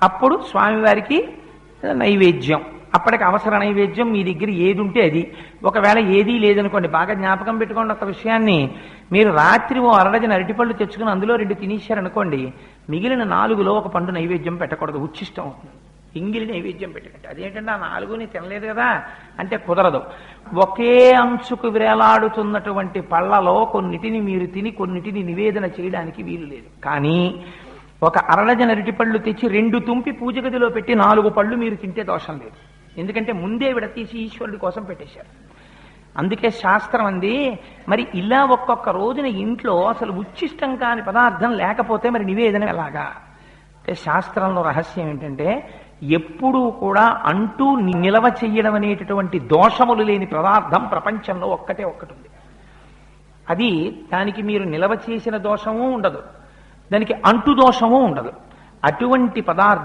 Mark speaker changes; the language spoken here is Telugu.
Speaker 1: అప్పుడు స్వామివారికి నైవేద్యం. అప్పటికి అవసర నైవేద్యం మీ దగ్గర ఏది ఉంటే అది. ఒకవేళ ఏదీ లేదనుకోండి, బాగా జ్ఞాపకం పెట్టుకోండి ఒక విషయాన్ని. మీరు రాత్రి ఓ అరడజన అరటిపళ్ళు తెచ్చుకుని అందులో 2 తినేశారనుకోండి, మిగిలిన 4లో ఒక పండు నైవేద్యం పెట్టకూడదు, ఉచ్చిష్టం అవుతుంది. ఎంగిలి నైవేద్యం పెట్టకండి. అదేంటంటే ఆ 4ని తినలేదు కదా అంటే కుదరదు. ఒకే అంచుకు వేలాడుతున్నటువంటి పళ్ళలో కొన్నిటిని మీరు తిని కొన్నిటిని నివేదన చేయడానికి వీలు లేదు. కానీ ఒక అరడజన అరటిపళ్ళు తెచ్చి 2 తుంపి పూజ గదిలో పెట్టి 4 పళ్ళు మీరు తింటే దోషం లేదు. ఎందుకంటే ముందే విడతీసి ఈశ్వరుడి కోసం పెట్టేశారు. అందుకే శాస్త్రం అంది. మరి ఇలా ఒక్కొక్క రోజున ఇంట్లో అసలు ఉచ్చిష్టం కాని పదార్థం లేకపోతే మరి నివేదన ఎలాగా అంటే, శాస్త్రంలో రహస్యం ఏంటంటే ఎప్పుడూ కూడా అంటూ నిలవ చెయ్యడం అనేటటువంటి దోషములు లేని పదార్థం ప్రపంచంలో ఒక్కటే ఒక్కటి ఉంది. అది దానికి మీరు నిలవ చేసిన దోషము ఉండదు, దానికి అంటు దోషము ఉండదు. అటువంటి పదార్థం